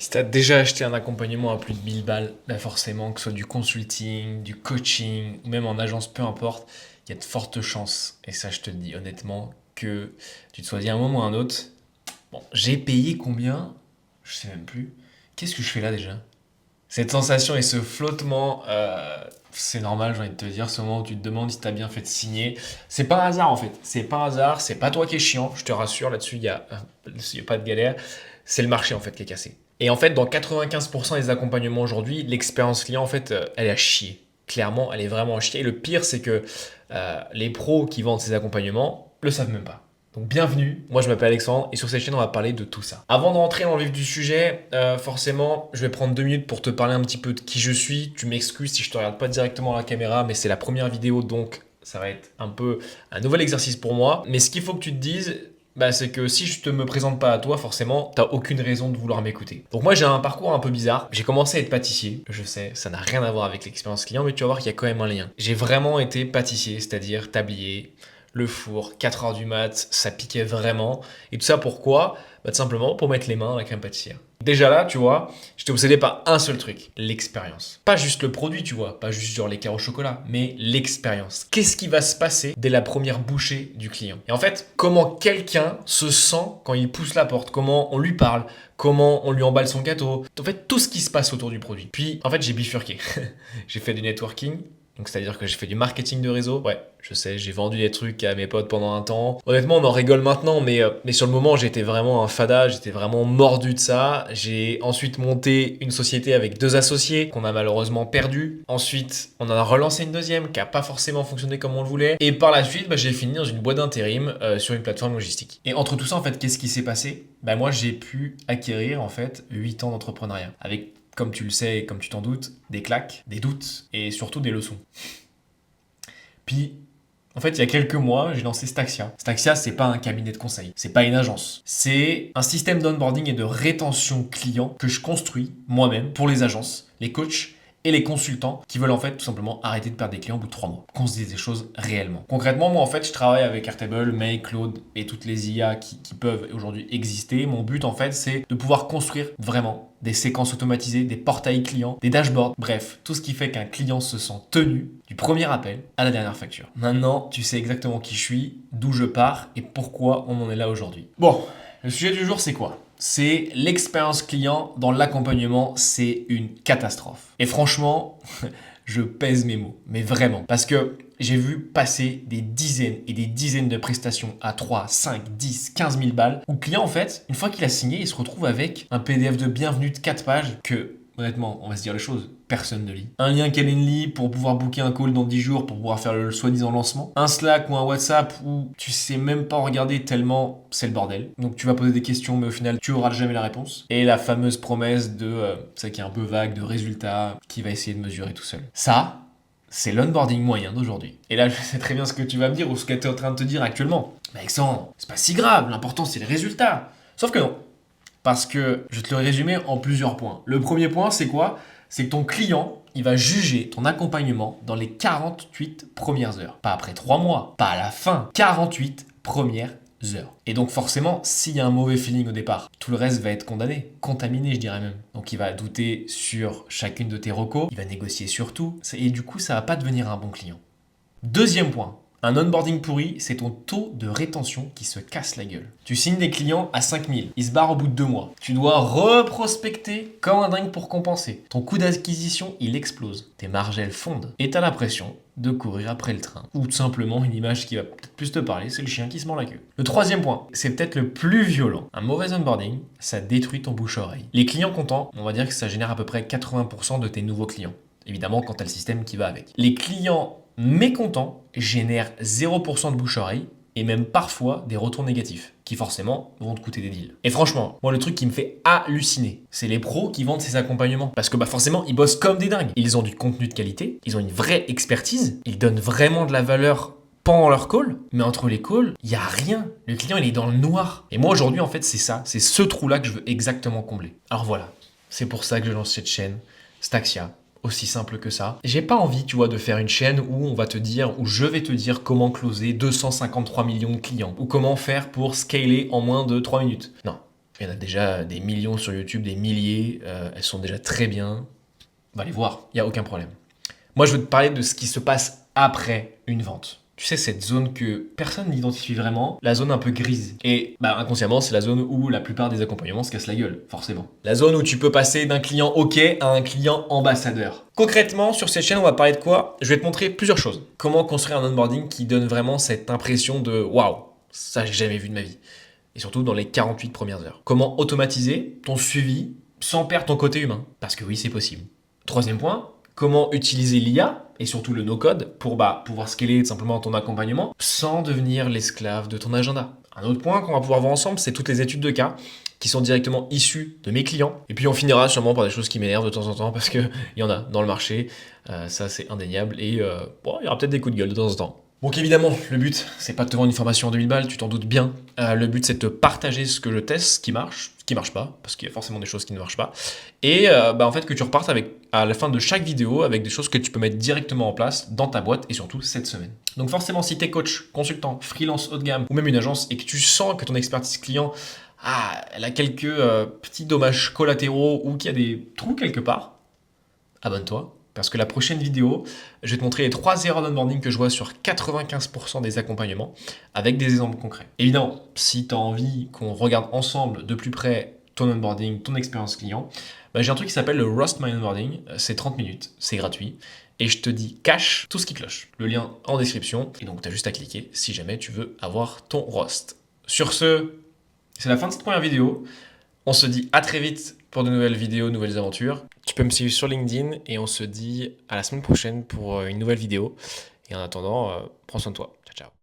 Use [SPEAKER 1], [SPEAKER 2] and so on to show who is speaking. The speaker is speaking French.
[SPEAKER 1] Si tu as déjà acheté un accompagnement à plus de 1000 balles, bah forcément, que ce soit du consulting, du coaching ou même en agence, peu importe, il y a de fortes chances, et ça je te le dis honnêtement, que tu te sois dit à un moment ou à un autre, bon, j'ai payé combien? Je sais même plus. Qu'est-ce que je fais là déjà? Cette sensation et ce flottement, c'est normal, j'ai envie de te dire, ce moment où tu te demandes si tu as bien fait de signer. C'est pas un hasard en fait, c'est pas un hasard, c'est pas toi qui es chiant, je te rassure, là-dessus, y a pas de galère. C'est le marché en fait qui est cassé. Et en fait, dans 95% des accompagnements aujourd'hui, l'expérience client, en fait, elle est à chier. Clairement, elle est vraiment à chier. Et le pire, c'est que les pros qui vendent ces accompagnements le savent même pas. Donc bienvenue, moi je m'appelle Alexandre et sur cette chaîne on va parler de tout ça. Avant de rentrer dans le vif du sujet, forcément je vais prendre 2 minutes pour te parler un petit peu de qui je suis. Tu m'excuses si je te regarde pas directement à la caméra, mais c'est la première vidéo donc ça va être un peu un nouvel exercice pour moi. Mais ce qu'il faut que tu te dises, bah, c'est que si je te me présente pas à toi, forcément, t'as aucune raison de vouloir m'écouter. Donc moi j'ai un parcours un peu bizarre. J'ai commencé à être pâtissier, je sais, ça n'a rien à voir avec l'expérience client, mais tu vas voir qu'il y a quand même un lien. J'ai vraiment été pâtissier, c'est-à-dire tablier, le four, 4 heures du mat, ça piquait vraiment. Et tout ça pourquoi? Bah, tout simplement pour mettre les mains à la crème pâtissière. Déjà là, tu vois, j'étais obsédé par un seul truc, l'expérience. Pas juste le produit, tu vois, pas juste genre l'écart au chocolat, mais l'expérience. Qu'est-ce qui va se passer dès la première bouchée du client? Et en fait, comment quelqu'un se sent quand il pousse la porte, comment on lui parle, comment on lui emballe son gâteau, en fait, tout ce qui se passe autour du produit. Puis, en fait, j'ai bifurqué. J'ai fait du networking, donc c'est-à-dire que j'ai fait du marketing de réseau. Ouais, je sais, j'ai vendu des trucs à mes potes pendant un temps. Honnêtement, on en rigole maintenant, mais sur le moment, j'étais vraiment un fada, j'étais vraiment mordu de ça. J'ai ensuite monté une société avec 2 associés qu'on a malheureusement perdu. Ensuite, on en a relancé une deuxième qui a pas forcément fonctionné comme on le voulait. Et par la suite, bah, j'ai fini dans une boîte d'intérim sur une plateforme logistique. Et entre tout ça, en fait, qu'est-ce qui s'est passé? Bah, moi, j'ai pu acquérir en fait 8 ans d'entrepreneuriat avec, comme tu le sais et comme tu t'en doutes, des claques, des doutes et surtout des leçons. Puis, en fait, il y a quelques mois, j'ai lancé Staxia. Staxia, c'est pas un cabinet de conseil, c'est pas une agence. C'est un système d'onboarding et de rétention client que je construis moi-même pour les agences, les coachs et les consultants qui veulent en fait tout simplement arrêter de perdre des clients au bout de 3 mois. Qu'on se dise des choses réellement. Concrètement, moi en fait, je travaille avec Airtable, Make, Claude et toutes les IA qui peuvent aujourd'hui exister. Mon but en fait, c'est de pouvoir construire vraiment des séquences automatisées, des portails clients, des dashboards, bref, tout ce qui fait qu'un client se sent tenu du premier appel à la dernière facture. Maintenant, tu sais exactement qui je suis, d'où je pars et pourquoi on en est là aujourd'hui. Bon, le sujet du jour, c'est quoi? C'est l'expérience client dans l'accompagnement, c'est une catastrophe. Et franchement, je pèse mes mots, mais vraiment. Parce que j'ai vu passer des dizaines et des dizaines de prestations à 3, 5, 10, 15 000 balles, où le client, en fait, une fois qu'il a signé, il se retrouve avec un PDF de bienvenue de 4 pages que, honnêtement, on va se dire les choses, personne ne lit. Un lien Calendly pour pouvoir booker un call dans 10 jours pour pouvoir faire le soi-disant lancement. Un Slack ou un WhatsApp où tu sais même pas regarder tellement c'est le bordel. Donc tu vas poser des questions mais au final tu auras jamais la réponse. Et la fameuse promesse de, ça qui est un peu vague, de résultats qui va essayer de mesurer tout seul. Ça, c'est l'onboarding moyen d'aujourd'hui. Et là je sais très bien ce que tu vas me dire ou ce que tu es en train de te dire actuellement. Mais Alexandre, c'est pas si grave, l'important c'est les résultats. Sauf que non. Parce que je vais te le résumer en plusieurs points. Le premier point, c'est quoi? C'est que ton client, il va juger ton accompagnement dans les 48 premières heures. Pas après 3 mois, pas à la fin. 48 premières heures. Et donc forcément, s'il y a un mauvais feeling au départ, tout le reste va être condamné, contaminé je dirais même. Donc il va douter sur chacune de tes recos, il va négocier sur tout, et du coup ça va pas devenir un bon client. Deuxième point. Un onboarding pourri, c'est ton taux de rétention qui se casse la gueule. Tu signes des clients à 5000, ils se barrent au bout de 2 mois. Tu dois reprospecter comme un dingue pour compenser. Ton coût d'acquisition, il explose. Tes marges, elles fondent. Et t'as l'impression de courir après le train. Ou tout simplement une image qui va peut-être plus te parler, c'est le chien qui se mord la queue. Le troisième point, c'est peut-être le plus violent. Un mauvais onboarding, ça détruit ton bouche-oreille. Les clients contents, on va dire que ça génère à peu près 80% de tes nouveaux clients. Évidemment, quand t'as le système qui va avec. Les clients mécontents génèrent 0% de bouche-oreille et même parfois des retours négatifs qui forcément vont te coûter des deals. Et franchement, moi le truc qui me fait halluciner, c'est les pros qui vendent ces accompagnements. Parce que forcément, ils bossent comme des dingues. Ils ont du contenu de qualité, ils ont une vraie expertise, ils donnent vraiment de la valeur pendant leur call, mais entre les calls, il n'y a rien. Le client, il est dans le noir. Et moi aujourd'hui, en fait, c'est ça, c'est ce trou-là que je veux exactement combler. Alors voilà, c'est pour ça que je lance cette chaîne, Staxia. Aussi simple que ça. J'ai pas envie, tu vois, de faire une chaîne où on va te dire, où je vais te dire comment closer 253 millions de clients ou comment faire pour scaler en moins de 3 minutes. Non. Il y en a déjà des millions sur YouTube, des milliers. Elles sont déjà très bien. Va les voir, il n'y a aucun problème. Moi, je veux te parler de ce qui se passe après une vente. Tu sais, cette zone que personne n'identifie vraiment, la zone un peu grise. Et inconsciemment, c'est la zone où la plupart des accompagnements se cassent la gueule, forcément. La zone où tu peux passer d'un client OK à un client ambassadeur. Concrètement, sur cette chaîne, on va parler de quoi? Je vais te montrer plusieurs choses. Comment construire un onboarding qui donne vraiment cette impression de waouh, ça j'ai jamais vu de ma vie. Et surtout dans les 48 premières heures. Comment automatiser ton suivi sans perdre ton côté humain? Parce que oui, c'est possible. Troisième point, comment utiliser l'IA et surtout le no-code pour pouvoir scaler simplement ton accompagnement sans devenir l'esclave de ton agenda. Un autre point qu'on va pouvoir voir ensemble, c'est toutes les études de cas qui sont directement issues de mes clients. Et puis on finira sûrement par des choses qui m'énervent de temps en temps parce qu'il y en a dans le marché, ça c'est indéniable, et il y aura peut-être des coups de gueule de temps en temps. Donc évidemment, le but, c'est pas de te vendre une formation en 2000 balles, tu t'en doutes bien. Le but, c'est de te partager ce que je teste, ce qui marche pas, parce qu'il y a forcément des choses qui ne marchent pas. Et en fait, que tu repartes à la fin de chaque vidéo avec des choses que tu peux mettre directement en place dans ta boîte, et surtout cette semaine. Donc forcément, si tu es coach, consultant, freelance haut de gamme, ou même une agence, et que tu sens que ton expertise client, elle a quelques petits dommages collatéraux, ou qu'il y a des trous quelque part, abonne-toi. Parce que la prochaine vidéo, je vais te montrer les 3 erreurs d'onboarding que je vois sur 95% des accompagnements avec des exemples concrets. Évidemment, si tu as envie qu'on regarde ensemble de plus près ton onboarding, ton expérience client, j'ai un truc qui s'appelle le Roast My Onboarding. C'est 30 minutes, c'est gratuit. Et je te dis cache tout ce qui cloche. Le lien en description. Et donc, tu as juste à cliquer si jamais tu veux avoir ton roast. Sur ce, c'est la fin de cette première vidéo. On se dit à très vite pour de nouvelles vidéos, nouvelles aventures. Tu peux me suivre sur LinkedIn et on se dit à la semaine prochaine pour une nouvelle vidéo. Et en attendant, prends soin de toi. Ciao, ciao.